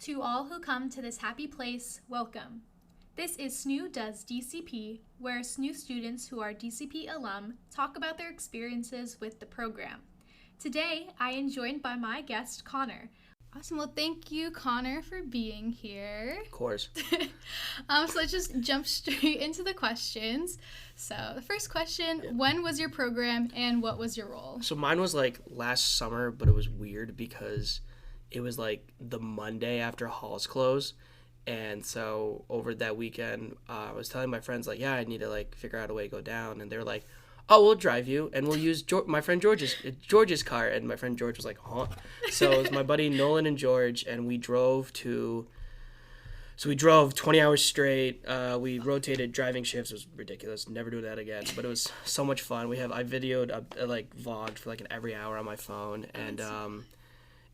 To all who come to this happy place, welcome. This is SNU Does DCP, where SNU students who are DCP alum talk about their experiences with the program. Today, I am joined by my guest, Conor. Awesome. Well, thank you, Conor, for being here. Of course. So let's just jump straight into the questions. So the first question, When was your program and what was your role? So mine was like last summer, but it was weird because it was like the Monday after halls close. And so over that weekend, I was telling my friends, like, yeah, I need to like figure out a way to go down. And they were like, oh, we'll drive you and we'll use my friend George's car. And my friend George was like, huh? So it was my buddy Nolan and George, and we drove 20 hours straight. We rotated driving shifts. It was ridiculous. Never do that again. But it was so much fun. I videoed, vlogged for like an every hour on my phone.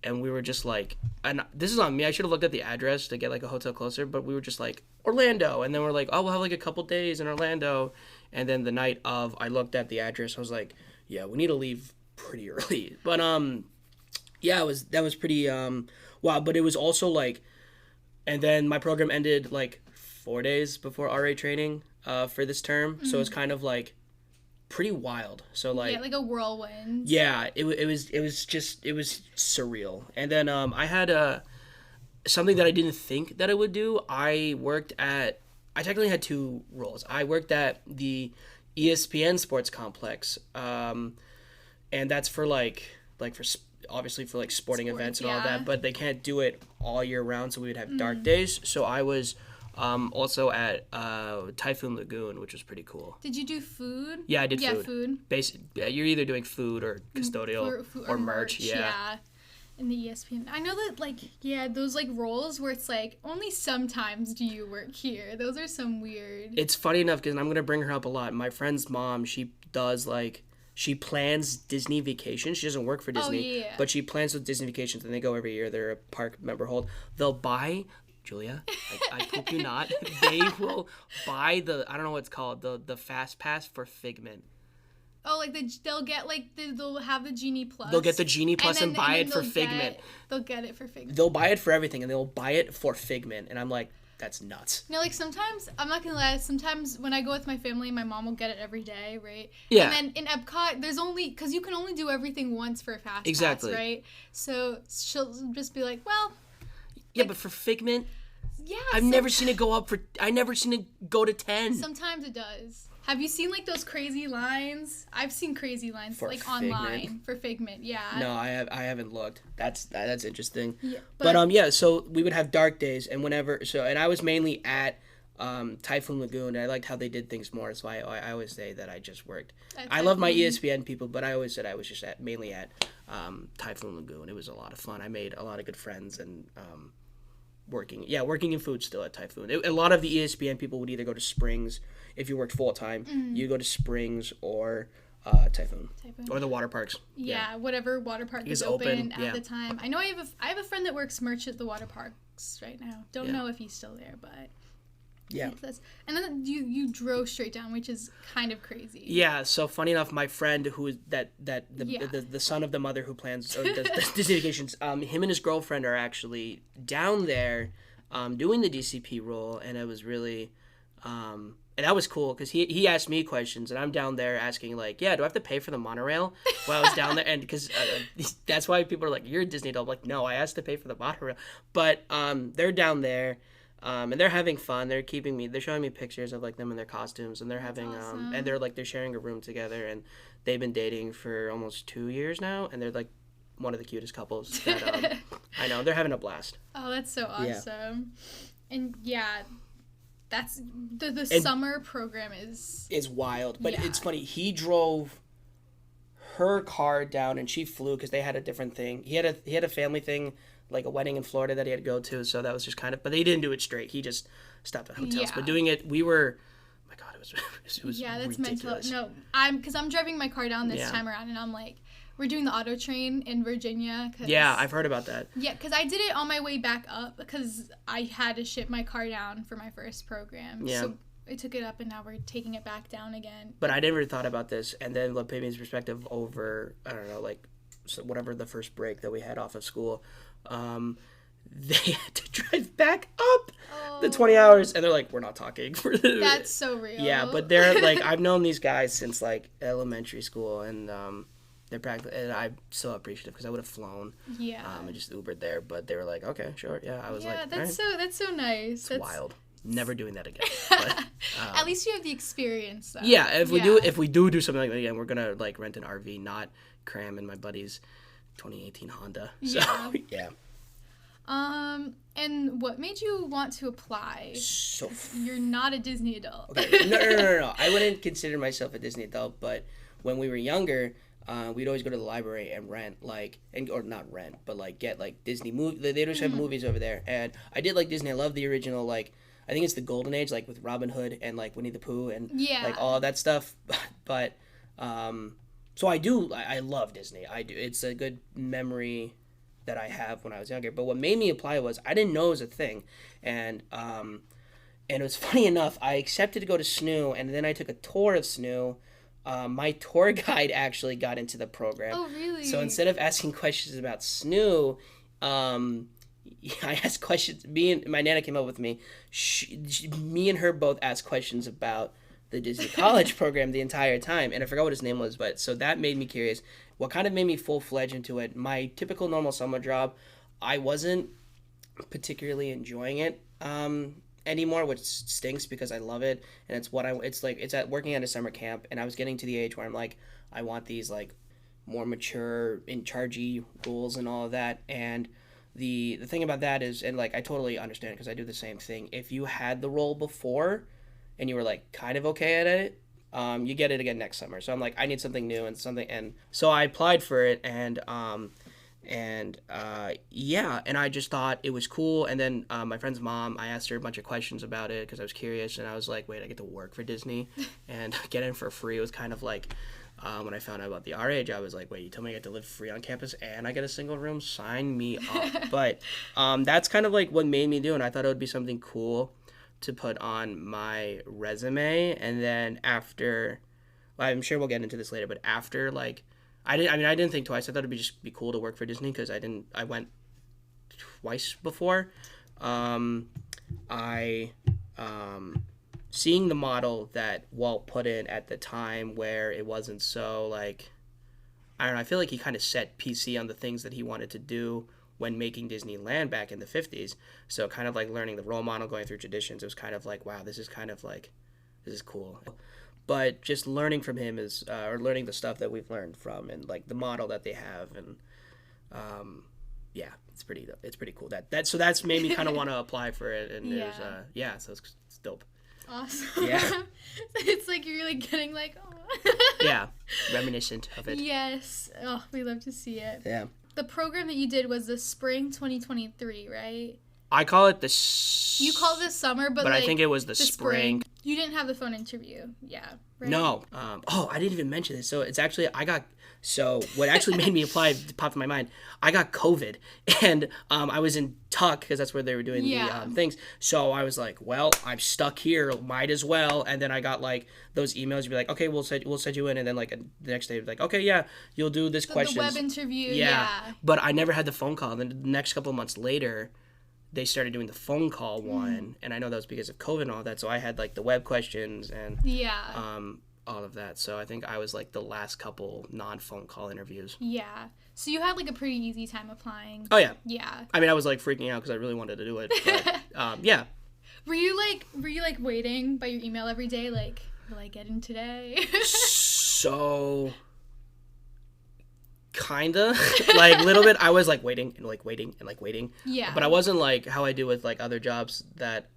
And we were just like, and this is on me. I should have looked at the address to get like a hotel closer, but we were just like, Orlando. And then we're like, oh, we'll have like a couple days in Orlando. And then the night of, I looked at the address. I was like, yeah, we need to leave pretty early. But yeah, that was pretty wow. But it was also like, and then my program ended like 4 days before RA training for this term. Mm-hmm. So it's kind of like pretty wild. So like like a whirlwind. Yeah, it was surreal. And then I had something that I didn't think that I would do. I technically had two roles. I worked at the ESPN sports complex, and that's for obviously for like sporting events and all that, but they can't do it all year round, so we would have dark days. So I was also at Typhoon Lagoon, which was pretty cool. Did you do food? Yeah, I did food. Yeah, food. You're either doing food or custodial or merch. Yeah. In the ESPN. I know that, those, roles where it's, only sometimes do you work here. Those are some weird... It's funny enough, because I'm going to bring her up a lot. My friend's mom, she does, she plans Disney vacations. She doesn't work for Disney, but she plans with Disney vacations, and they go every year. They're a park member hold. They'll buy... Julia, I hope you not. They will buy I don't know what it's called, the Fast Pass for Figment. Oh, they'll have the Genie Plus. They'll get the Genie Plus and buy it for Figment. They'll get it for Figment. They'll buy it for everything, and they'll buy it for Figment. And I'm like, that's nuts. No, sometimes, I'm not going to lie, sometimes when I go with my family, my mom will get it every day, right? Yeah. And then in Epcot, because you can only do everything once for a Fast Exactly. Pass, right? So she'll just be like, well... Yeah, but for Figment... Yeah. I've never seen it go to 10. Sometimes it does. Have you seen those crazy lines? I've seen crazy lines for online Figment? For Figment. Yeah. No, I haven't looked. That's interesting. Yeah, but so we would have dark days, and and I was mainly at Typhoon Lagoon. I liked how they did things more, so I always say that I just worked. I love my ESPN people, but I always said I was just mainly at Typhoon Lagoon. It was a lot of fun. I made a lot of good friends, and working in food still at Typhoon. A lot of the ESPN people would either go to Springs if you worked full time. You go to Springs or Typhoon or the water parks. Yeah, whatever water park is open at the time. I know I have a friend that works merch at the water parks right now. Don't know if he's still there, but yeah. And then you drove straight down, which is kind of crazy. Yeah. So funny enough, my friend who is the son of the mother who plans or does Disney vacations, him and his girlfriend are actually down there, doing the DCP role, and it was really, and that was cool because he asked me questions, and I'm down there asking do I have to pay for the monorail while I was down there, and because that's why people are like, you're a Disney doll. I'm like, no, I asked to pay for the monorail, but they're down there. And they're having fun. They're showing me pictures of them in their costumes, and they're having awesome. And they're sharing a room together, and they've been dating for almost 2 years now, and they're one of the cutest couples that I know. They're having a blast. Oh, that's so awesome. Yeah. And that's the summer program is wild, but it's funny. He drove her car down, and she flew because they had a different thing. He had a family thing, like a wedding in Florida that he had to go to, so that was just but they didn't do it straight. He just stopped at hotels. Yeah. But doing it, we were, oh my God, it was that's ridiculous. mental. No, because I'm driving my car down this time around, and I'm like, we're doing the auto train in Virginia. Yeah, I've heard about that. Yeah, because I did it on my way back up because I had to ship my car down for my first program. Yeah. So I took it up, and now we're taking it back down again. But I never thought about this, and then put me in perspective over, I don't know, whatever the first break that we had off of school. They had to back up the 20 hours. And they're like, we're not talking. That's so real. Yeah, but they're like, I've known these guys since like elementary school, and they're practically, and I'm so appreciative because I would have flown. Yeah. I just Ubered there, but they were like, okay, sure. Yeah, I was like, that's so nice. It's wild. Never doing that again. But, at least you have the experience, though. Yeah, if we do something like that again, we're gonna like rent an RV, not cram in my buddy's 2018 Honda. So yeah. And what made you want to apply? So you're not a Disney adult. Okay. No. I wouldn't consider myself a Disney adult, but when we were younger, we'd always go to the library and rent or not rent, but like get like Disney movie. They just have movies over there, and I did like Disney. I love the original, like I think it's the Golden Age, like with Robin Hood and like Winnie the Pooh and like all of that stuff. But so I love Disney. I do. It's a good memory that I have when I was younger. But what made me apply was I didn't know it was a thing, and it was funny enough. I accepted to go to SNU, and then I took a tour of SNU. My tour guide actually got into the program. Oh, really? So instead of asking questions about SNU, I asked questions. My Nana came up with me. Me and her both asked questions about the Disney College program the entire time, and I forgot what his name was, but so that made me curious. What kind of made me full-fledged into it, my typical normal summer job, I wasn't particularly enjoying it anymore, which stinks because I love it, and it's at working at a summer camp, and I was getting to the age where I'm like, I want these like more mature, in chargey roles and all of that, and the thing about that is, and like I totally understand it because I do the same thing. If you had the role before, and you were like kind of okay at it, you get it again next summer. So I'm like, I need something new and so I applied for it, and I just thought it was cool. And then my friend's mom, I asked her a bunch of questions about it because I was curious, and I was like, wait, I get to work for Disney and get in for free. It was kind of like when I found out about the RA job, I was like, wait, you told me I get to live free on campus and I get a single room? Sign me up. But that's kind of like what made me do it, and I thought it would be something cool to put on my resume. And then after, well, I'm sure we'll get into this later, but after like I didn't think twice. I thought it'd just be cool to work for Disney because I went twice before. Seeing the model that Walt put in at the time, where it wasn't so like, I don't know, I feel like he kind of set PC on the things that he wanted to do when making Disneyland back in the 50s. So kind of like learning the role model, going through traditions, it was kind of like, wow, this is cool. But just learning from him is, or learning the stuff that we've learned from, and like the model that they have, and yeah, it's pretty cool. So that's made me kind of want to apply for it, and so it's dope. Awesome. Yeah. It's like you're really getting like, oh. Yeah, reminiscent of it. Yes. Oh, we love to see it. Yeah. The program that you did was the spring 2023, right? I call it the... You call it the summer, but like, I think it was the spring. You didn't have the phone interview. Yeah. Right? No. I didn't even mention this. So it's actually, what actually made me apply, popped in my mind, I got COVID, and I was in Tuck, because that's where they were doing the things. So I was like, well, I'm stuck here, might as well. And then I got like those emails, you'd be like, okay, we'll set you in. And then like the next day, like, okay, yeah, you'll do this question. The web interview, yeah. But I never had the phone call. And then the next couple of months later, they started doing the phone call one, and I know that was because of COVID and all that, so I had like the web questions and all of that. So I think I was like the last couple non-phone call interviews. Yeah. So you had like a pretty easy time applying. Oh yeah. Yeah. I mean, I was like freaking out because I really wanted to do it. But, yeah. Were you like waiting by your email every day? Like, will I get in today? So, kinda. Like, a little bit. I was like waiting. Yeah. But I wasn't like how I do with like other jobs that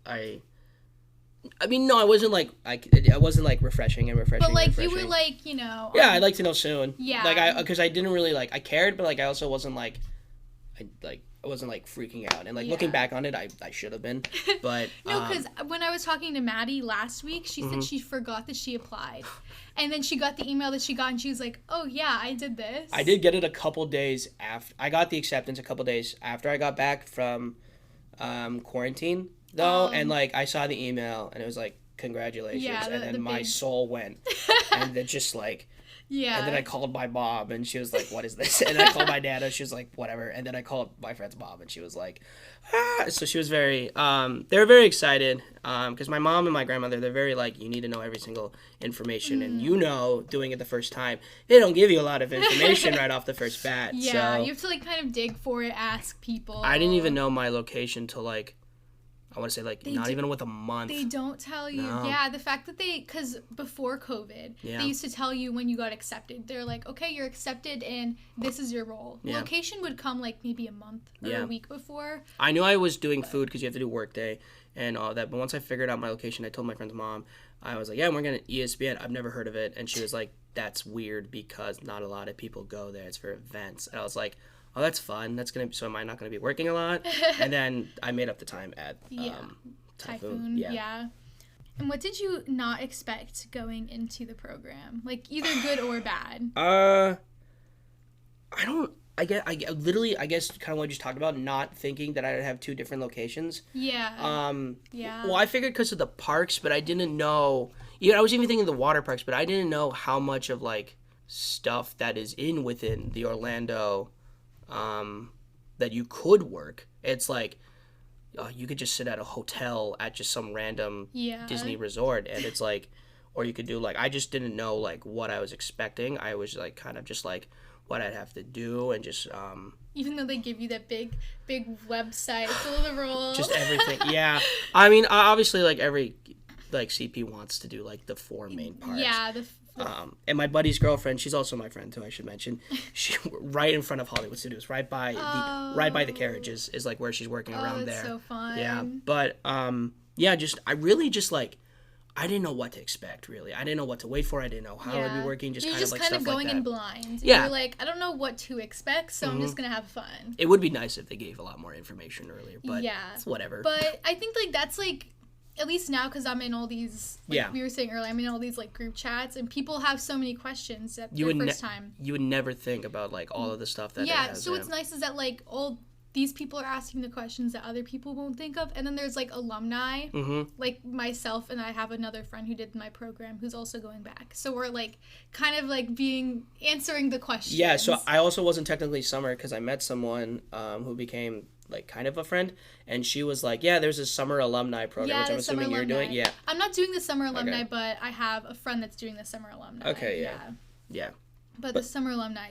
I mean, no, I wasn't like, I wasn't like refreshing. But like, you were like, you know. Yeah, I'd like to know soon. Yeah. Like, because I didn't really like, I cared, but like, I also wasn't like, I wasn't like freaking out. And like, looking back on it, I should have been. But. No, because when I was talking to Maddie last week, she said she forgot that she applied. And then she got the email that she got, and she was like, oh, yeah, I did this. I did get it a couple days after. I got the acceptance a couple days after I got back from quarantine. Though, and like I saw the email and it was like, congratulations, and then my soul went, and then just like Yeah. And then I called my mom, and she was like, "What is this?" And then I called my nana. She was like, "Whatever." And then I called my friend's mom, and she was like, "Ah." So she was very, they were very excited, because my mom and my grandmother, they're very like, you need to know every single information, and doing it the first time, they don't give you a lot of information right off the first bat. Yeah, so you have to like kind of dig for it, ask people. I didn't even know my location till like, I want to say like even with a month. They don't tell you. No. Yeah, the fact that because before COVID, they used to tell you when you got accepted. They're like, okay, you're accepted and this is your role. Yeah. Location would come like maybe a month or a week before. I knew I was doing food because you have to do work day and all that. But once I figured out my location, I told my friend's mom, I was like, yeah, I'm working at ESPN. I've never heard of it. And she was like, that's weird because not a lot of people go there. It's for events. And I was like, oh, that's fun. So am I not going to be working a lot? And then I made up the time at Typhoon. Yeah. And what did you not expect going into the program? Like either good or bad? I guess kind of what you just talked about, not thinking that I'd have two different locations. Yeah. Yeah. Well, I figured because of the parks, but I didn't know. I was even thinking the water parks, but I didn't know how much of like stuff that is within the Orlando, that you could work. It's like, you could just sit at a hotel at just some random Disney resort, and it's like, or you could do like, I just didn't know like what I was expecting. I was like kind of just like what I'd have to do, and just even though they give you that big website full of the rules, just everything. Yeah, I mean, obviously like every like CP wants to do like the 4 main parts. Yeah. And my buddy's girlfriend, she's also my friend too, I should mention. She right in front of Hollywood Studios, right by the carriages is like where she's working around that's there. So fun. Yeah, but I didn't know what to expect really. I didn't know what to wait for. I didn't know how I'd be working. Just kind of like stuff like that. Going in blind. Yeah. You're like, I don't know what to expect, so I'm just gonna have fun. It would be nice if they gave a lot more information earlier, but it's whatever. But I think like that's like, at least now, because I'm in all these, like we were saying earlier, I'm in all these, like, group chats, and people have so many questions at their first time. You would never think about, like, all of the stuff that it has. So what's nice is that, like, all these people are asking the questions that other people won't think of, and then there's, like, alumni, like myself, and I have another friend who did my program who's also going back. So we're, like, kind of, like, answering the questions. Yeah, so I also wasn't technically summer, because I met someone who became like kind of a friend, and she was like, yeah, there's a summer alumni program, which I'm assuming you're doing. Yeah, I'm not doing the summer alumni, but I have a friend that's doing the summer alumni. Okay. Yeah. But the summer alumni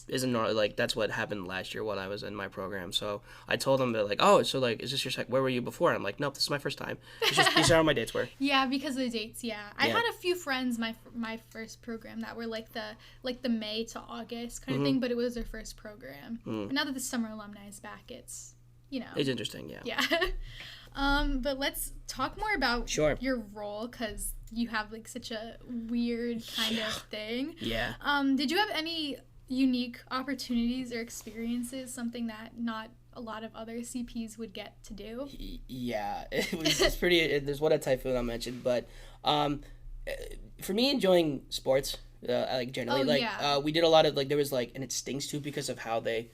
isn't like, that's what happened last year when I was in my program. So I told them, they're like, oh, so like, is this your where were you before? I'm like, nope, this is my first time. These are how my dates were. Yeah, because of the dates. Yeah, I had a few friends my first program that were like the May to August kind of thing, but it was their first program. But now that the summer alumni is back, it's it's interesting. Yeah. But let's talk more about your role, because you have like such a weird kind of thing. Yeah. Did you have any unique opportunities or experiences, something that not a lot of other CPs would get to do? Yeah, it's pretty. There's one at Typhoon I mentioned, but for me, enjoying sports, like generally, we did a lot of like, there was like, and it stings too because of how they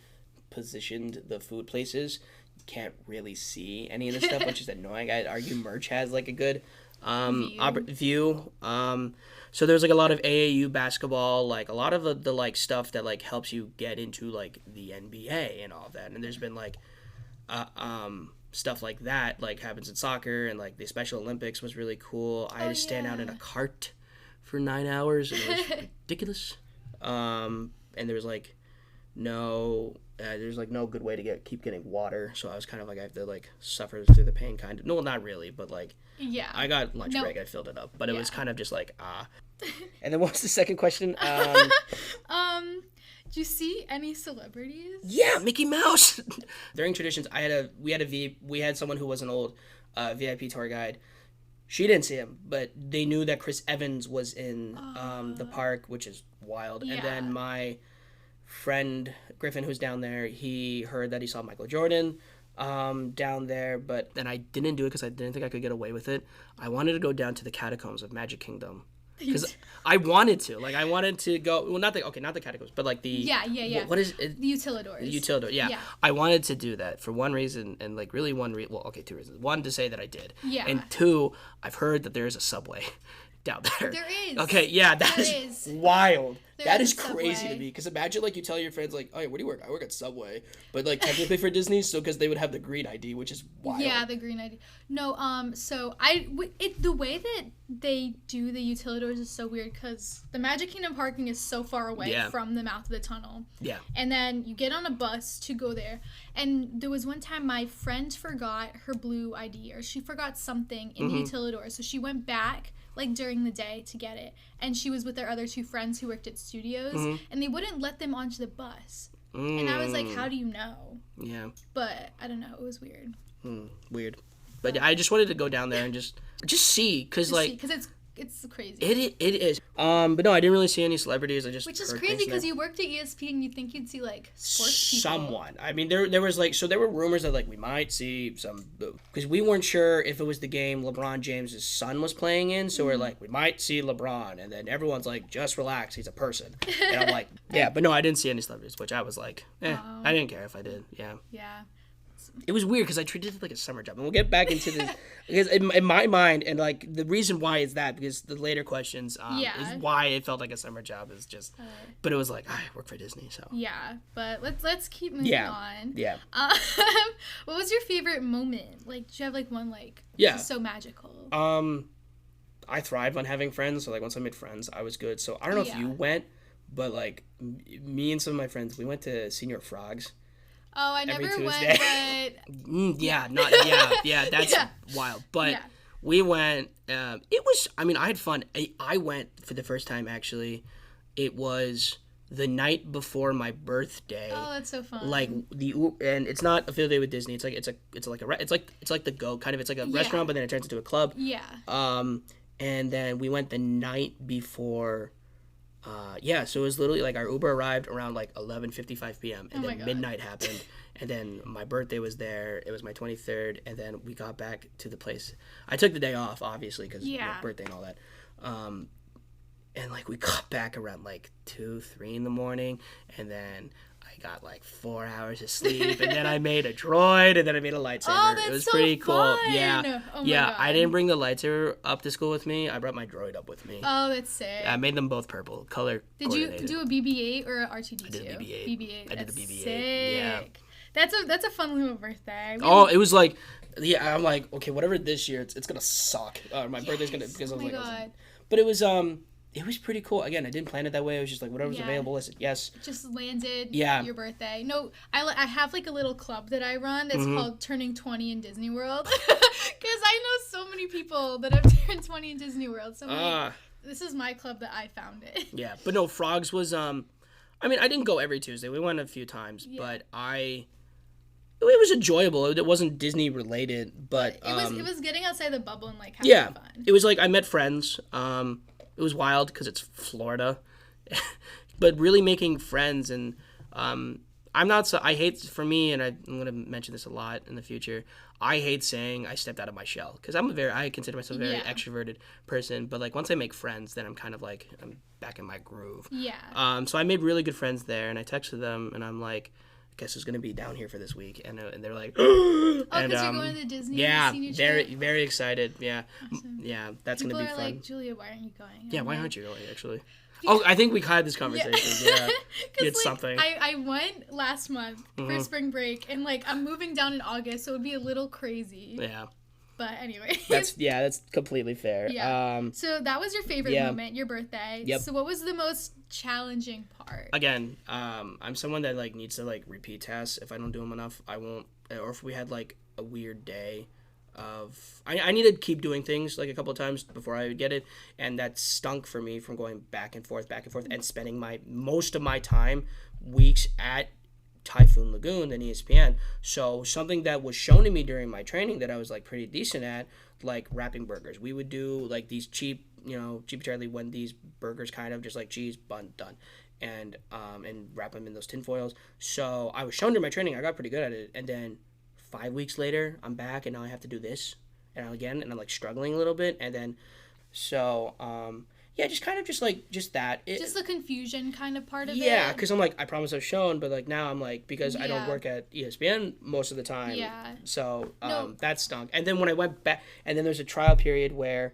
positioned the food places. Can't really see any of this stuff, which is annoying. I'd argue merch has like a good view. So there's like a lot of AAU basketball, like a lot of the like stuff that like helps you get into like the NBA and all of that. And there's been like stuff like that like happens in soccer, and like the Special Olympics was really cool. I had to stand out in a cart for 9 hours, and it was ridiculous. And there was like there's like no good way to keep getting water, so I was kind of like, I have to like suffer through the pain kind of. No, not really, but like I got lunch break, I filled it up, but it was kind of just like And then what's the second question? Did you see any celebrities? Yeah, Mickey Mouse. During traditions, we had someone who was an old VIP tour guide. She didn't see him, but they knew that Chris Evans was in the park, which is wild. And then my friend Griffin, who's down there, he heard that he saw Michael Jordan down there, but then I didn't do it because I didn't think I could get away with it. I wanted to go down to the catacombs of Magic Kingdom because I wanted to go, well, not the catacombs, but like the what is it? The Utilidors. The Utilidors, yeah. I wanted to do that for one reason, and like really two reasons. One, to say that I did, and two, I've heard that there is a subway down there? There is. Okay, yeah, that is wild. That is crazy Subway. to me. Because imagine, like, you tell your friends, like, oh, where do you work? I work at Subway. But, like, technically for Disney, so because they would have the green ID, which is wild. Yeah, the green ID. No, so the way that they do the utilidors is so weird because the Magic Kingdom parking is so far away from the mouth of the tunnel. Yeah. And then you get on a bus to go there. And there was one time my friend forgot her blue ID, or she forgot something in the utilidor. So she went back, like, during the day to get it. And she was with their other two friends who worked at studios. And they wouldn't let them onto the bus. And I was like, how do you know? Yeah. But, I don't know. It was weird. Weird. But I just wanted to go down there and just see. Because, like... Because it's crazy. It is. But no, I didn't really see any celebrities. Which is crazy because you worked at ESPN and you'd think you'd see, like, sports people. Someone. I mean, there was, like, so there were rumors that, like, we might see some, because we weren't sure if it was the game LeBron James' son was playing in, so we're like, we might see LeBron, and then everyone's like, just relax, he's a person. And I'm like, yeah, but no, I didn't see any celebrities, which I was like, I didn't care if I did, yeah. It was weird because I treated it like a summer job. And we'll get back into this. Because in my mind, and like the reason why is that, because the later questions is why it felt like a summer job is just, but it was like, I work for Disney, so. Yeah, but let's keep moving on. Yeah. What was your favorite moment? Like, did you have like one like, so magical? I thrive on having friends. So like once I made friends, I was good. So I don't know if you went, but like me and some of my friends, we went to Senior Frogs. Oh, I never went, but... that's wild. But we went, it was, I mean, I had fun. I went for the first time, actually. It was the night before my birthday. Oh, that's so fun. Like, and it's not affiliated with Disney. It's like, it's like the Go, kind of. It's like a restaurant, but then it turns into a club. Yeah. And then we went the night before... so it was literally like our Uber arrived around like 11:55 p.m. and then midnight happened, and then my birthday was there. It was my 23rd, and then we got back to the place. I took the day off, obviously, because birthday and all that. And like we got back around like 2-3 in the morning, and then I got like 4 hours of sleep, and then I made a droid, and then I made a lightsaber. Oh, that's it was so pretty cool. fun. Yeah. Oh my God. I didn't bring the lightsaber up to school with me. I brought my droid up with me. Oh, that's sick. I made them both purple, color coordinated. Did you do a BB-8 or a R2-D2? I did a BB-8. BB-8. I did a That's BB-8. sick. Yeah. That's a fun little birthday. It was like, I'm like, okay, whatever this year, it's gonna suck. My birthday's gonna, because I was like, but it was pretty cool. Again, I didn't plan it that way. I was just like, whatever's available, I said yes. Just landed your birthday. No, I have like a little club that I run that's called Turning 20 in Disney World. Because I know so many people that have turned 20 in Disney World. So this is my club that I found it. Yeah, but no, Frogs was, I mean, I didn't go every Tuesday. We went a few times, but it was enjoyable. It wasn't Disney related, but it was getting outside the bubble and like having fun. It was like I met friends. It was wild because it's Florida, but really making friends. And I hate, for me, and I'm going to mention this a lot in the future, I hate saying I stepped out of my shell, because I consider myself a very extroverted person, but like once I make friends, then I'm kind of like, I'm back in my groove. Yeah. So I made really good friends there, and I texted them, and I'm like, guess who's gonna be down here for this week, and they're like, oh, because you're going to Disney. Yeah, very excited. Yeah, awesome. Yeah, that's People gonna be are fun. Like, Julia, why aren't you going? Yeah, why aren't you going? Actually, I think we had this conversation. Yeah, it's like, something. I went last month for spring break, and like I'm moving down in August, so it would be a little crazy. Yeah. But anyway. That's completely fair. Yeah. So that was your favorite moment, your birthday. Yep. So what was the most challenging part? Again, I'm someone that like needs to like repeat tasks. If I don't do them enough, I won't. Or if we had like a weird day I need to keep doing things like a couple of times before I would get it, and that stunk for me from going back and forth, and spending most of my time weeks at Typhoon Lagoon than ESPN. So something that was shown to me during my training that I was like pretty decent at, like wrapping burgers. We would do like these cheap Charlie Wendy's burgers, kind of just like cheese, bun, done, and wrap them in those tin foils. So I was shown during my training, I got pretty good at it, and then 5 weeks later I'm back and now I have to do this and I'm like struggling a little bit, and then just that. Just the confusion kind of part of it. Yeah, because I'm like, I promise I've shown, but like now I'm like, because I don't work at ESPN most of the time. Yeah. So that stunk. And then when I went back, and then there's a trial period where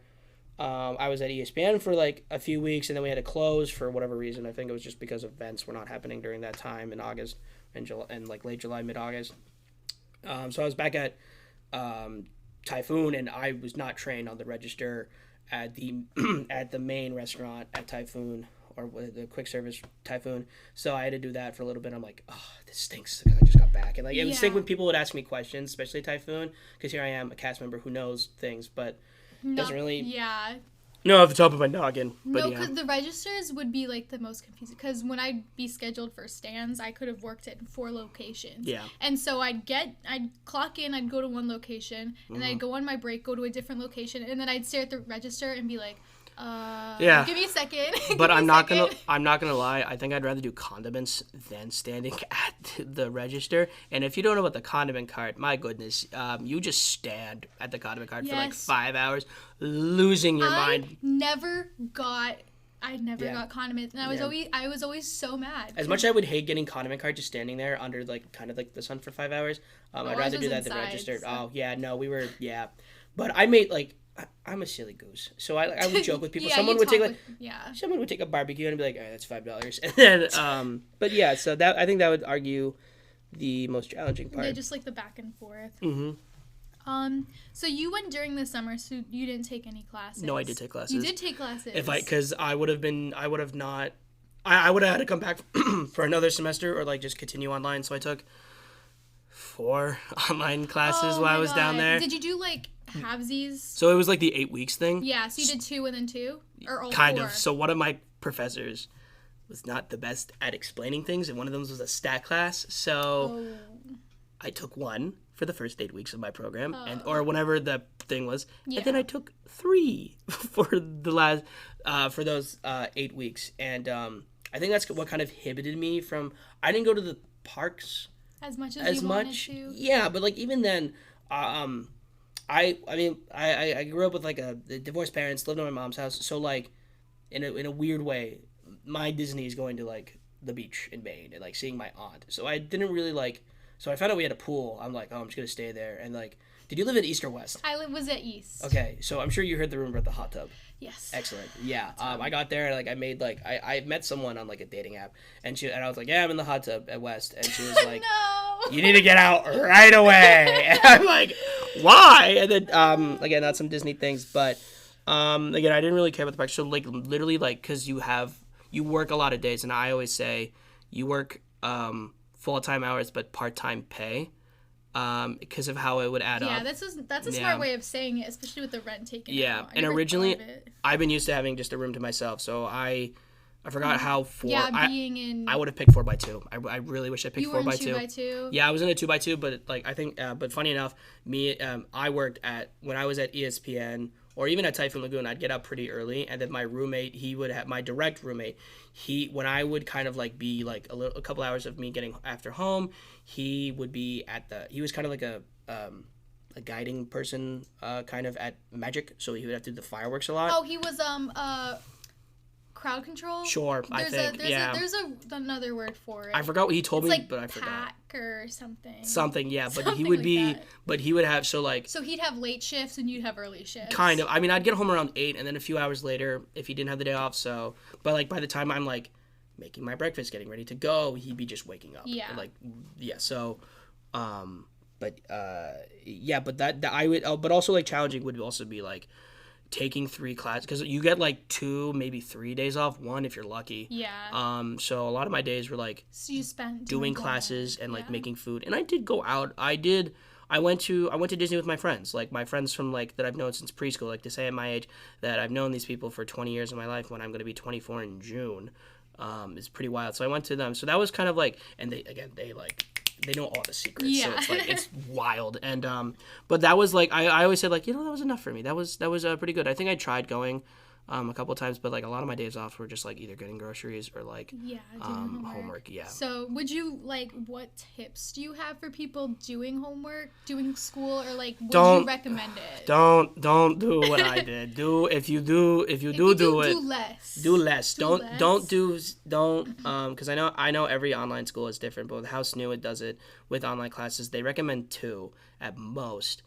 I was at ESPN for like a few weeks, and then we had to close for whatever reason. I think it was just because events were not happening during that time in August and like late July, mid August. So I was back at Typhoon, and I was not trained on the register at the at the main restaurant at Typhoon, or the quick service Typhoon. So I had to do that for a little bit. I'm like, oh, this stinks because I just got back. And like it would stink when people would ask me questions, especially Typhoon, because here I am, a cast member who knows things, but doesn't really know off the top of my noggin. But no, because the registers would be like the most confusing. Because when I'd be scheduled for stands, I could have worked at 4 locations. Yeah. And so I'd clock in, I'd go to one location, and then I'd go on my break, go to a different location, and then I'd stare at the register and be like, give me a second. But I'm not gonna lie. I think I'd rather do condiments than standing at the register. And if you don't know about the condiment cart, my goodness, you just stand at the condiment cart for like 5 hours, losing your mind. I never got condiments, and I was always so mad. As much as I would hate getting condiment cart, just standing there under like kind of like the sun for 5 hours, I'd rather do that at the register. So. Oh yeah, no, we were but I made like. I'm a silly goose, so I would joke with people. Someone would take a barbecue and be like, "All right, that's $5," and then but yeah, so that I think that would argue the most challenging part. Yeah, just like the back and forth. Mm-hmm. So you went during the summer, so you didn't take any classes. No, I did take classes. You did take classes. Because I would have had to come back for another semester or like just continue online. So I took 4 online classes while I was down there. Did you do like halvesies? So it was like the 8 weeks thing. Yeah, so you did 2 and then 2? Or all kind 4? Of. So one of my professors was not the best at explaining things, and one of them was a stat class. So I took 1 for the first 8 weeks of my program, or whenever the thing was, and then I took 3 for the last for those 8 weeks, and I think that's what kind of inhibited me from. I didn't go to the parks as much as you wanted to. Yeah, but like even then, I mean, I grew up with like divorced parents, lived in my mom's house, so like in a weird way, my Disney is going to like the beach in Maine and like seeing my aunt. So I didn't really like. So I found out we had a pool. I'm like, oh, I'm just gonna stay there. And like, did you live at East or West? I was at East. Okay, so I'm sure you heard the rumor about the hot tub. Yes. Excellent. Yeah. I got there and like I made like I met someone on like a dating app and I was like, yeah, I'm in the hot tub at West, and she was like, no. You need to get out right away. And I'm like, why? And then again, not some Disney things, but again, I didn't really care about the practice. So like literally like because you work a lot of days, and I always say you work full-time hours but part-time pay. Because of how it would add up. Yeah, that's a smart way of saying it, especially with the rent taken out. And originally, I've been used to having just a room to myself, so I forgot how 4. Yeah, I would have picked 4x2. I really wish I picked 4x2. You were in 2x2? Yeah, I was in a 2x2, but like I think, but funny enough, I worked when I was at ESPN. Or even at Typhoon Lagoon, I'd get up pretty early, and then my roommate, my direct roommate, when I would kind of like be like a couple hours of me getting after home, he would be he was kind of like a guiding person, kind of at Magic, so he would have to do the fireworks a lot. Oh, he was crowd control? Sure, there's another word for it. I forgot what he told me, like but I forgot. Pack or something. Something, yeah. But Something he would like but he would have, so he'd have late shifts and you'd have early shifts. Kind of. I mean, I'd get home around 8, and then a few hours later, if he didn't have the day off, but like by the time I'm like making my breakfast, getting ready to go, he'd be just waking up. Yeah. So, but I would, but also like challenging would also be like taking 3 classes, because you get like 2, maybe 3 days off, 1 if you're lucky. Yeah. So a lot of my days were like you spent doing classes and like making food, and I did go out. I went to Disney with my friends, like my friends from like that I've known since preschool, like to say at my age that I've known these people for 20 years of my life when I'm going to be 24 in June, is pretty wild. So I went to them. So that was kind of like, and they know all the secrets. Yeah. So it's like, it's wild. And, but that was like, I always said like, that was enough for me. That was pretty good. I think I tried going, a couple times, but like a lot of my days off were just like either getting groceries or like, homework. Yeah. So would you what tips do you have for people doing homework, doing school, or like, would you recommend it? Don't do what I did. If you do it. Do less. Do less. Because I know every online school is different, but with how SNU does it with online classes, they recommend 2 at most.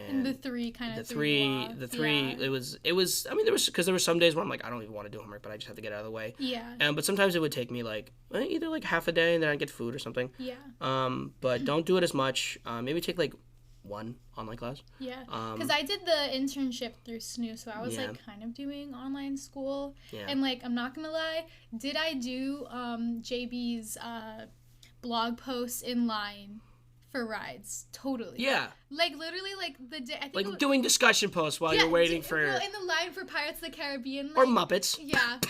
And the three kind of the three. It was. I mean, there were some days where I'm like, I don't even want to do homework, but I just have to get out of the way. Yeah. But sometimes it would take me like either like half a day, and then I'd get food or something. Yeah. But don't do it as much. Maybe take like one online class. Yeah. Because I did the internship through SNU, so I was like kind of doing online school. Yeah. And like, I'm not gonna lie, did I do JB's blog posts in line for rides? Totally. Yeah. Like literally, like the day. I think like doing discussion posts while you're waiting for. Well, in the line for Pirates of the Caribbean. Like, or Muppets. Yeah.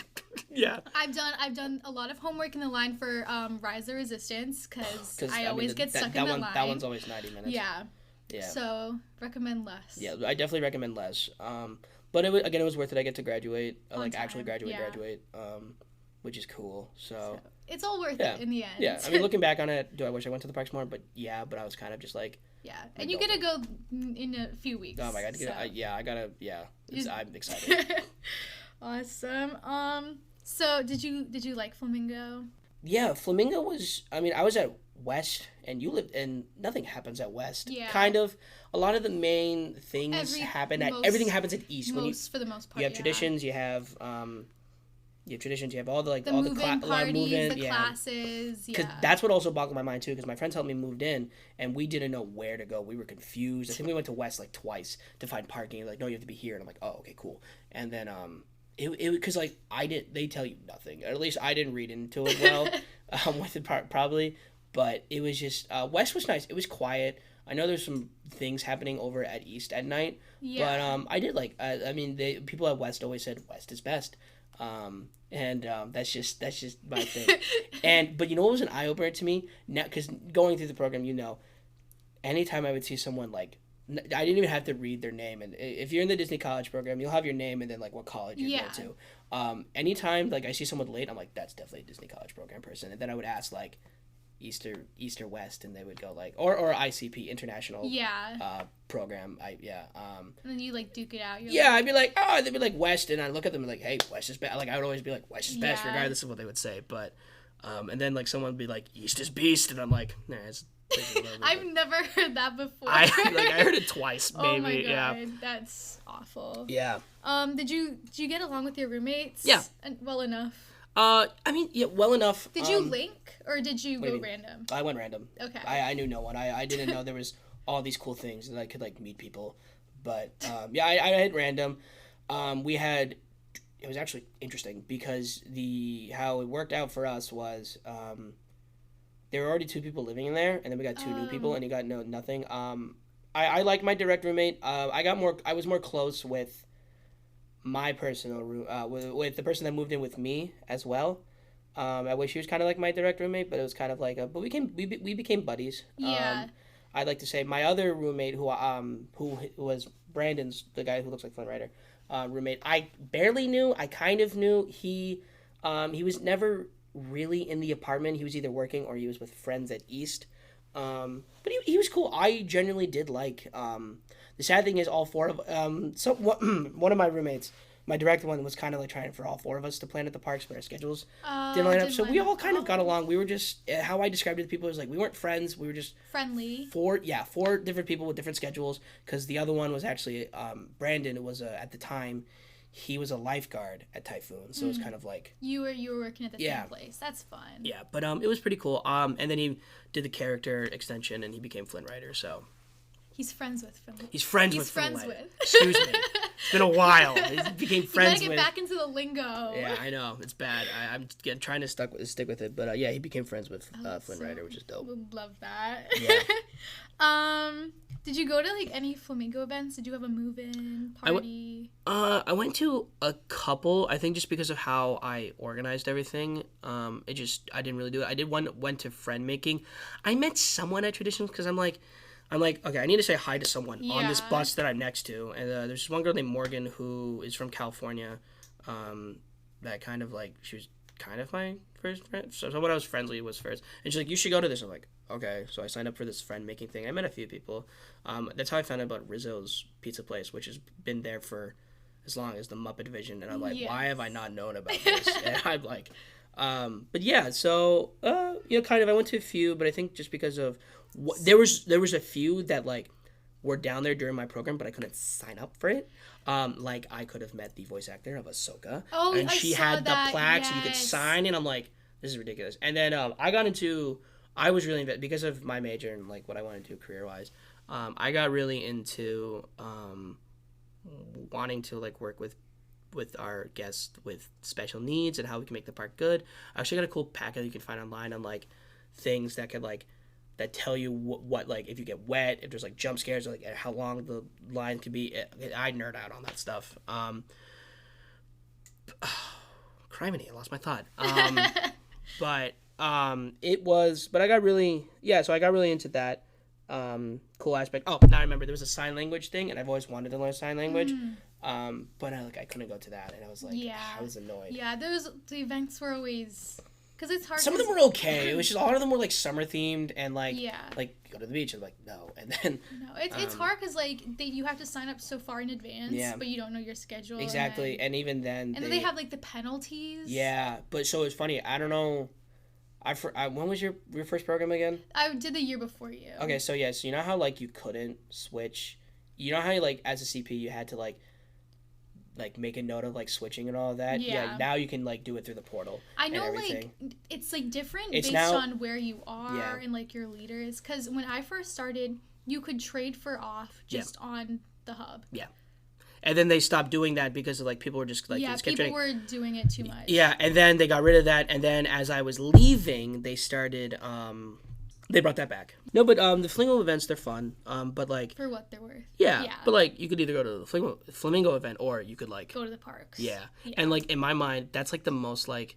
Yeah. I've done a lot of homework in the line for Rise of Resistance because I always get stuck in the line. That one's always 90 minutes. Yeah. Yeah. So recommend less. Yeah, I definitely recommend less. But it was worth it. I get to graduate, actually graduate, which is cool. So it's all worth it in the end. Yeah, I mean, looking back on it, do I wish I went to the parks more? But I was kind of just like. Yeah, and you get to go in a few weeks. Oh my god! I'm excited. Awesome. So did you like Flamingo? Yeah, Flamingo was. I mean, I was at West, and you lived, and nothing happens at West. Yeah. Kind of. A lot of the main things happen at. Everything happens at East. For the most part. You have traditions. You have. You have all the like the all move-in the parties, the classes. Because that's what also boggled my mind too. Because my friends helped me moved in, and we didn't know where to go. We were confused. I think we went to West like twice to find parking. Like, no, you have to be here. And I'm like, oh, okay, cool. And then it because like they tell you nothing. Or at least I didn't read into it well. With it probably, but it was just West was nice. It was quiet. I know there's some things happening over at East at night. Yeah. But I did like. I mean, people at West always said West is best. That's just my thing. But you know what was an eye opener to me now, because going through the program, anytime I would see someone like, I didn't even have to read their name, and if you're in the Disney College program, you'll have your name and then like what college you go to. Anytime like I see someone late, I'm like, that's definitely a Disney College program person, and then I would ask like East or West, and they would go like or ICP International program. And then you like duke it out. I'd be like, oh, they'd be like West, and I look at them and like, hey, West is best. Like I would always be like, West is best, regardless of what they would say. But and then like someone would be like, East is beast, and I'm like, nah, it's I've never heard that before. I heard it twice, maybe. Oh my god, that's awful. Yeah. Did you get along with your roommates? Yeah. Well enough. I mean, well enough. Did you link or did you go random? I went random. Okay. I knew no one. I didn't know there was all these cool things that I could like meet people, but I had random. It was actually interesting because how it worked out for us was there were already 2 people living in there, and then we got 2 new people, and you got nothing. I like my direct roommate. I was more close with my personal room with the person that moved in with me as well. I wish he was kind of like my direct roommate, but it was kind of like but we became buddies. Yeah. I'd like to say my other roommate who was Brandon's, the guy who looks like Flynn Rider, roommate. I barely knew. I kind of knew. He was never really in the apartment. He was either working or he was with friends at East. But he was cool. I genuinely did like. The sad thing is, all 4 of one of my roommates, my direct one, was kind of like trying for all 4 of us to plan at the parks, but our schedules didn't line up. So we all kind of got along. We were just how I described it to people was like we weren't friends. We were just friendly. 4 different people with different schedules. Because the other one was actually Brandon. It was at the time. He was a lifeguard at Typhoon, so it was kind of like you were working at the same place. That's fun. Yeah, but it was pretty cool. And then he did the character extension, and he became Flynn Rider. So he's friends with Flynn. He's friends with. Excuse me, it's been a while. He became friends with. You gotta get back into the lingo. Yeah, I know it's bad. I'm trying to stick with it, but he became friends with Flynn Rider, which is dope. Love that. Yeah. Did you go to like any Flamingo events? Did you have a move-in party? I went to a couple. I think just because of how I organized everything, I didn't really do it. Went to friend making. I met someone at Traditions because I'm like, okay, I need to say hi to someone on this bus that I'm next to. And there's this one girl named Morgan who is from California. That kind of like she was kind of my first friend. So someone I was friendly was first, and she's like, you should go to this. I'm like, okay. So I signed up for this friend making thing. I met a few people. That's how I found out about Rizzo's Pizza Place, which has been there for as long as the Muppet Division. And I'm like, why have I not known about this? And I'm like, but yeah. So kind of. I went to a few, but I think just because of there was a few that like were down there during my program, but I couldn't sign up for it. Like I could have met the voice actor of Ahsoka, and she had the plaque, so you could sign. And I'm like, this is ridiculous. And then I was really because of my major and like what I wanted to do career wise. I got really into wanting to like work with our guests with special needs and how we can make the park good. I actually got a cool packet you can find online on like things that could like that tell you what like if you get wet, if there's like jump scares, or like how long the line could be. I nerd out on that stuff. Criminy, I lost my thought. But I got really into that cool aspect. Oh, now I remember there was a sign language thing, and I've always wanted to learn sign language. But I couldn't go to that, and I was like, I was annoyed. Yeah, the events were always, because it's hard. Some of them were okay. It was just a lot of them were like summer themed and like like go to the beach and like no, and then it's hard because like you have to sign up so far in advance, but you don't know your schedule exactly, and even then then they have like the penalties. Yeah, but so it's funny. I don't know. When was your first program again? I did the year before you. Okay, so yeah, so you know how like you couldn't switch. You know how you, like as a CP you had to like make a note of like switching and all of that. Yeah. Now you can like do it through the portal. I know, like it's like different based on where you are and like your leaders. Because when I first started, you could trade for off just on the hub. Yeah. And then they stopped doing that because of, like, people were just, like... people were doing it too much. Yeah, and then they got rid of that, and then as I was leaving, they started, they brought that back. No, but, the Flamingo events, they're fun, but, like... For what they're worth. Yeah, but, like, you could either go to the Flamingo event, or you could, like... Go to the parks. Yeah. And, like, in my mind, that's, like, the most, like...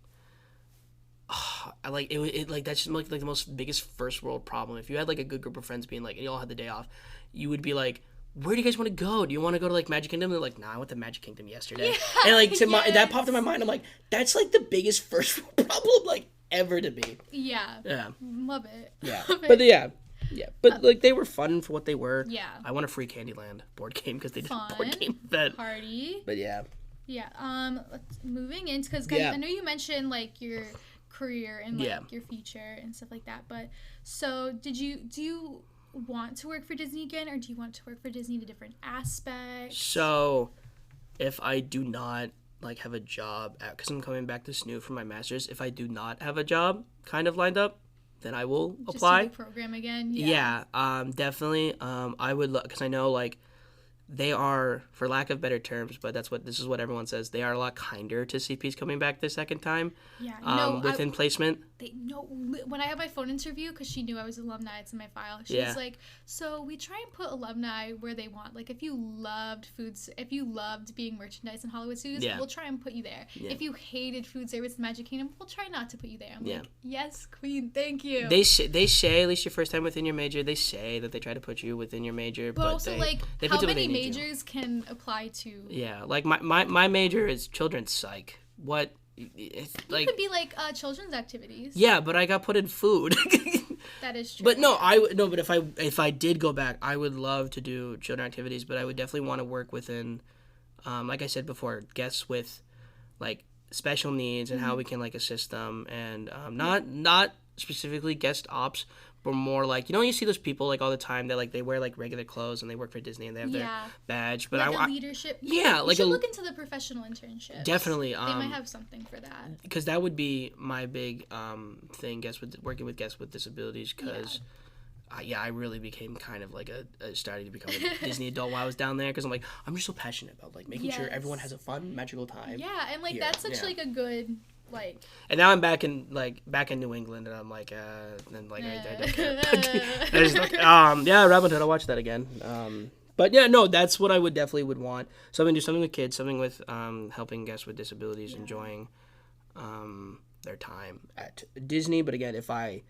that's just, like, the most biggest first world problem. If you had, like, a good group of friends being, like, and you all had the day off, you would be, like... Where do you guys want to go? Do you want to go to, like, Magic Kingdom? And they're like, nah, I went to Magic Kingdom yesterday. Yeah, and, like, that popped in my mind. I'm like, that's, like, the biggest first world problem, like, ever to be. Yeah. Yeah. Love it. Yeah. But, yeah. But, like, they were fun for what they were. Yeah. I want a free Candyland board game because they did a board game event. Party. But, yeah. Yeah. Moving into, because I know you mentioned, like, your career and, like, your future and stuff like that. But, so, do you want to work for Disney again, or do you want to work for Disney in a different aspect? So if I do not like have a job because I'm coming back to SNU for my master's, if I do not have a job kind of lined up, then I will apply. Just do the program again. Definitely. I would because I know like they are, for lack of better terms, but this is what everyone says, they are a lot kinder to CPs coming back the second time. Within placement. When I had my phone interview, because she knew I was alumni, it's in my file. She was like, so we try and put alumni where they want. Like, if you loved being merchandise in Hollywood Studios, we'll try and put you there. Yeah. If you hated food service in Magic Kingdom, we'll try not to put you there. I'm like, yes, queen, thank you. They say, at least your first time within your major, they say that they try to put you within your major. But also, they how many majors can apply to? Yeah, like my major is children's psych. What? It's like, it could be like children's activities. Yeah, but I got put in food. That is true. But but if I did go back, I would love to do children activities, but I would definitely want to work within, like I said before, guests with like special needs and how we can like assist them, and not specifically guest ops, but more like, you see those people like all the time that like they wear like regular clothes and they work for Disney and they have their badge, but like leadership. Yeah, you should look into the professional internships. Definitely, they might have something for that. Because that would be my big thing, working with guests with disabilities. Because I really became kind of like starting to become a Disney adult while I was down there. Because I'm just so passionate about like making sure everyone has a fun, magical time. Yeah, and like that's such like a good. Like, and now I'm back in New England, and I'm like, I don't care. Robin Hood, I'll watch that again. But yeah, no, that's what I definitely would want. So I'm gonna do something with kids, something with helping guests with disabilities, enjoying their time at Disney. But again, if I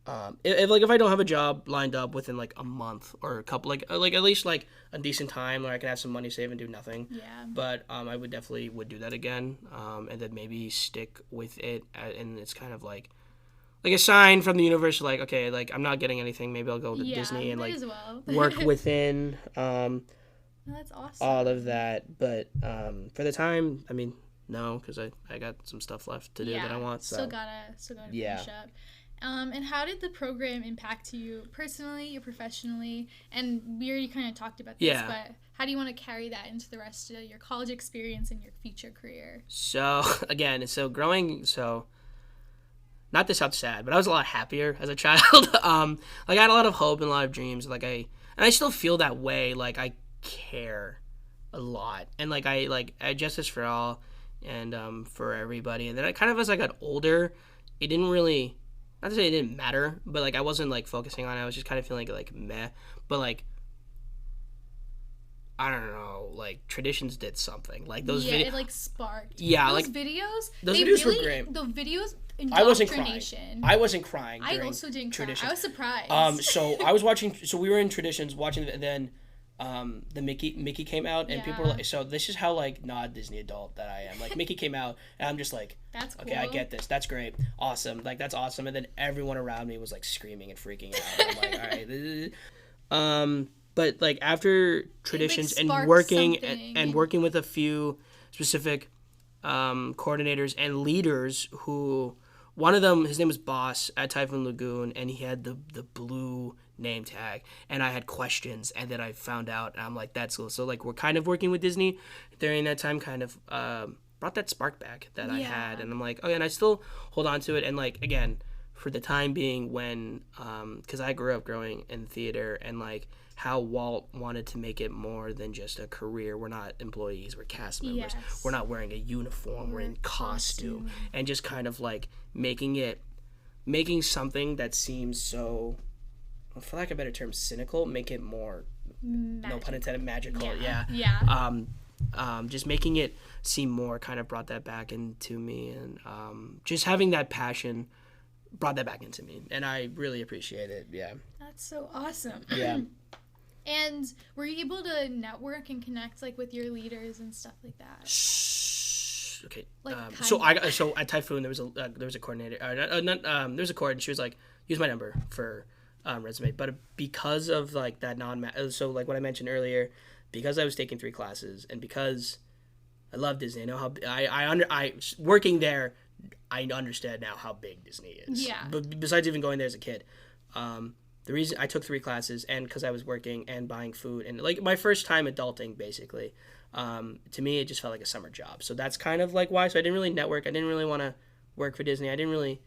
don't have a job lined up within like a month or a couple, like at least like a decent time where I can have some money saved and do nothing. Yeah. But I would definitely do that again, and then maybe stick with it, and it's kind of like a sign from the universe, like, okay, like I'm not getting anything, maybe I'll go to Disney and like work within that's awesome. all of that. But for the time, I mean, no, because I got some stuff left to do that I want. So still gotta finish up. And how did the program impact you personally or professionally? And we already kind of talked about this, but how do you want to carry that into the rest of your college experience and your future career? So, again, not to sound sad, but I was a lot happier as a child. I had a lot of hope and a lot of dreams. And I still feel that way. Like, I care a lot. And, I justice for all and for everybody. And then as I got older, it didn't really, not to say it didn't matter, but, I wasn't, focusing on it. I was just kind of feeling, meh. But, I don't know, traditions did something. Those videos. It, sparked. Yeah, those videos. Those videos were great. The videos, I wasn't crying. I wasn't crying. I also didn't cry. I was surprised. So I was watching. So we were in traditions watching, and then, the Mickey came out, and people were like, "So this is how not Disney adult that I am." Mickey came out, and I'm just like, "That's cool. Okay, I get this. That's great. Awesome. That's awesome." And then everyone around me was screaming and freaking out. I'm like, all right. But after traditions and working with a few specific coordinators and leaders who, one of them, his name was Boss at Typhoon Lagoon, and he had the blue name tag, and I had questions, and then I found out, and I'm like, that's cool. So we're kind of working with Disney during that time, kind of brought that spark back that I had, and I'm like, oh yeah, and I still hold on to it, and again, for the time being, when because I grew up growing in theater, and how Walt wanted to make it more than just a career. We're not employees, we're cast members. Yes. We're not wearing a uniform, we're in costume. And just kind of making something that seems so, for lack of a better term, cynical, make it more, no pun intended, magical. Just making it seem more kind of brought that back into me, and just having that passion brought that back into me, and I really appreciate it. Yeah. That's so awesome. Yeah. And were you able to network and connect with your leaders and stuff like that? Okay. So at Typhoon there was a coordinator. There was a coordinator. She was like, use my number for resume. But because of that what I mentioned earlier, because I was taking 3 classes, and because I love Disney, I know how I working there, I understand now how big Disney is. Yeah. But besides even going there as a kid, the reason I took 3 classes, and because I was working and buying food, and my first time adulting, basically, to me it just felt like a summer job. So that's kind of why. So I didn't really network. I didn't really want to work for Disney. I didn't really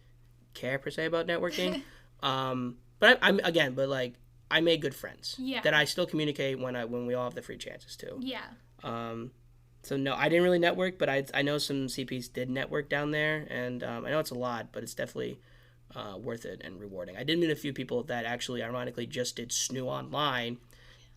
care per se about networking. But I made good friends. Yeah. That I still communicate when we all have the free chances to. Yeah. So no, I didn't really network, but I know some CPs did network down there, and I know it's a lot, but it's definitely worth it and rewarding. I did meet a few people that actually, ironically, just did SNU online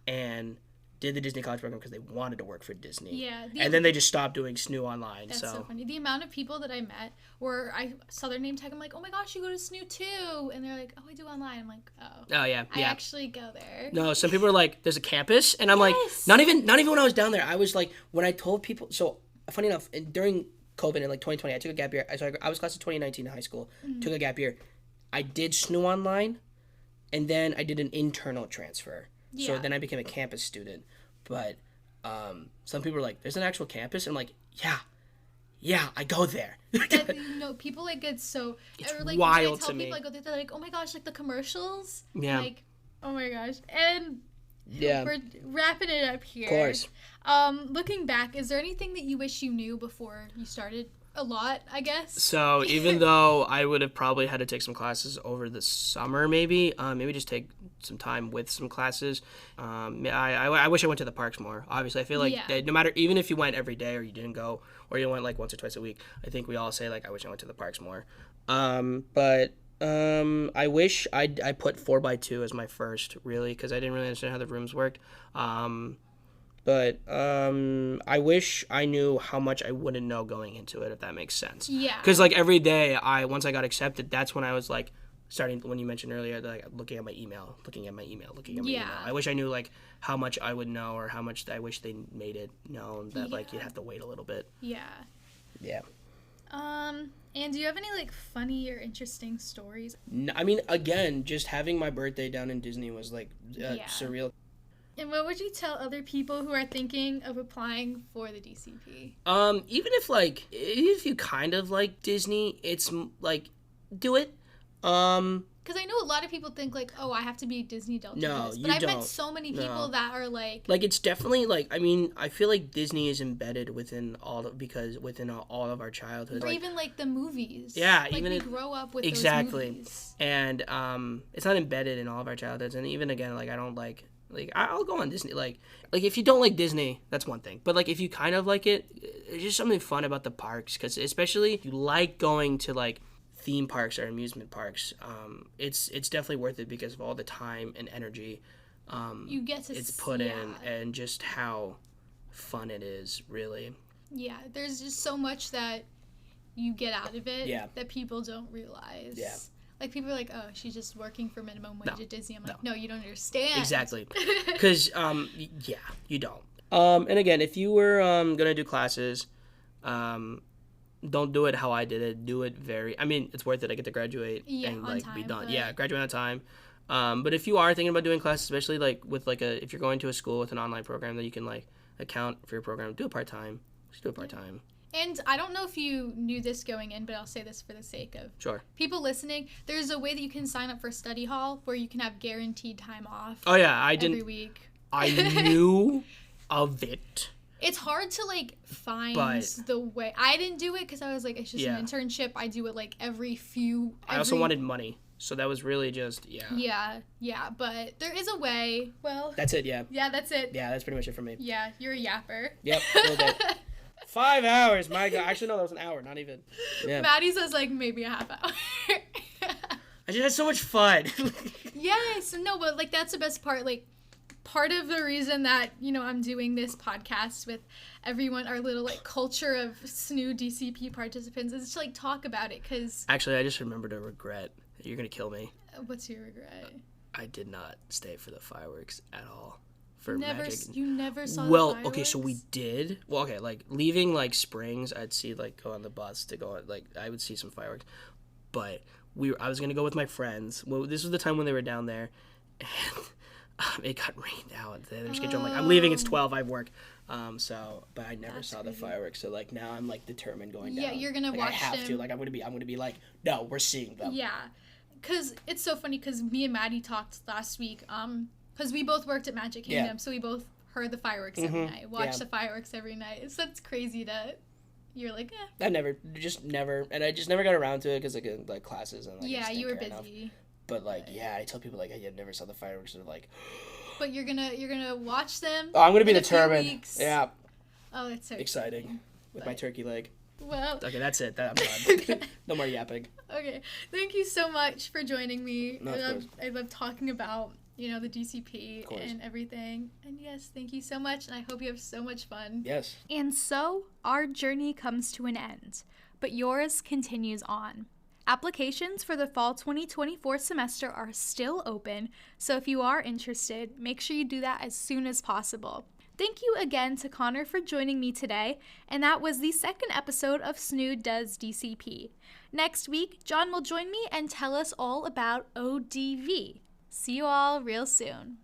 and did the Disney College program because they wanted to work for Disney. Yeah. And then they just stopped doing SNU online. That's so funny. The amount of people that I met where I saw their name tag, I'm like, oh my gosh, you go to SNU too. And they're like, oh, I do online. I'm like, oh. Oh, yeah. I actually go there. No, some people are like, there's a campus. And I'm like, not even when I was down there. I was like, when I told people, so funny enough, during COVID in 2020, I took a gap year. I was class of 2019 in high school, took a gap year. I did SNU online, and then I did an internal transfer. Yeah. So then I became a campus student. But some people are like, there's an actual campus? And I'm like, yeah, I go there. People get so... It's wild to me. People, they're like, oh my gosh, the commercials? Yeah. Oh my gosh. And we're wrapping it up here. Of course. Looking back, is there anything that you wish you knew before you started? A lot, I guess. So even though I would have probably had to take some classes over the summer, maybe just take some time with some classes. I wish I went to the parks more. Obviously, I feel like that no matter, even if you went every day or you didn't go, or you went once or twice a week, I think we all say I wish I went to the parks more. But I wish I put 4x2 as my first, really, because I didn't really understand how the rooms worked. But I wish I knew how much I wouldn't know going into it, if that makes sense. Yeah. Because every day, once I got accepted, that's when I was starting, when you mentioned earlier, looking at my email. I wish I knew how much I would know, or how much I wish they made it known that you'd have to wait a little bit. Yeah. Yeah. And do you have any funny or interesting stories? No, I mean, again, just having my birthday down in Disney was surreal. And what would you tell other people who are thinking of applying for the DCP? Even if you kind of like Disney, it's do it. Because I know a lot of people think, like, oh, I have to be a Disney adult to do No, this. you But I've met don't. so many people No. that are like... Like, it's definitely, like, I mean, I feel like Disney is embedded within all of our childhood. Or Like, even, like, the movies. Yeah, like, even we it- grow up with exactly. those movies. And it's not embedded in all of our childhoods. And even, again, like, I don't like I'll go on Disney. Like, if you don't like Disney, that's one thing. But, like, if you kind of like it, there's just something fun about the parks. Because especially if you like going to, like, theme parks or amusement parks, it's definitely worth it because of all the time and energy You get to it's put in and just how fun it is, really. Yeah, there's just so much that you get out of it Yeah. that people don't realize. Yeah. Like, people are like, oh, she's just working for minimum wage No. at Disney. I'm like, no, you don't understand. Exactly. Because, yeah, you don't. And again, if you were going to do classes, don't do it how I did it. Do it I mean, it's worth it. I get to graduate and, on like, time, be done. but- Yeah, graduate on time. But if you are thinking about doing classes, especially, like, with, like, if you're going to a school with an online program that you can, like, account for your program, do it part-time. Just do it part-time. And I don't know if you knew this going in, but I'll say this for the sake of Sure. people listening. There's a way that you can sign up for study hall where you can have guaranteed time off Oh, yeah, every week. I knew of it. It's hard to, like, find But- the way. I didn't do it because I was like, it's just Yeah. an internship. I do it, like, I also wanted money. So that was really just, Yeah, but there is a way. Well, That's it, yeah. yeah, that's it. Yeah, that's pretty much it for me. Yeah, you're a yapper. Yep, a little bit. 5 hours, my God. Actually, no, that was an hour, not even. Yeah. Maddie says, like, maybe a half hour. I just had so much fun. Yes, no, but, like, that's the best part. Like, part of the reason that, you know, I'm doing this podcast with everyone, our little, like, culture of SNU DCP participants is to, like, talk about it, because... Actually, I just remembered a regret. You're going to kill me. What's your regret? I did not stay for the fireworks at all. You never saw the Well, fireworks? okay, so we did. Well, okay, like, leaving, like, Springs, I'd see, like, go on the bus to go, like, I would see some fireworks. But I was going to go with my friends. Well, this was the time when they were down there, and it got rained out. Their schedule. I'm like, I'm leaving, it's 12, I have work. But I never saw the fireworks, so, like, now I'm, like, determined going down. Yeah, you're gonna like, watch I have them. to. Like, I'm gonna be like, no, we're seeing them. Yeah, because it's so funny, because me and Maddie talked last week, because we both worked at Magic Kingdom, Yeah. so we both heard the fireworks every night, watched Yeah. the fireworks every night. So it's crazy that you're like, eh. I never, and I just never got around to it because, like classes and, like, I Yeah, just you were didn't care enough. busy. But, like, yeah, I tell people, like, I never saw the fireworks, and they're like, But you're gonna watch them. oh, I'm gonna be in a few determined. weeks. Yeah, Oh, that's so exciting. With my turkey leg. Well, Okay, that's it. I'm done. No more yapping. okay. Thank you so much for joining me. No, of course. I love talking about, you know, the DCP course. and everything. And yes, thank you so much, and I hope you have so much fun. Yes. And so, our journey comes to an end, but yours continues on. Applications for the fall 2024 semester are still open, so if you are interested, make sure you do that as soon as possible. Thank you again to Conor for joining me today, and that was the second episode of SNU Does DCP. Next week, John will join me and tell us all about ODV. See you all real soon.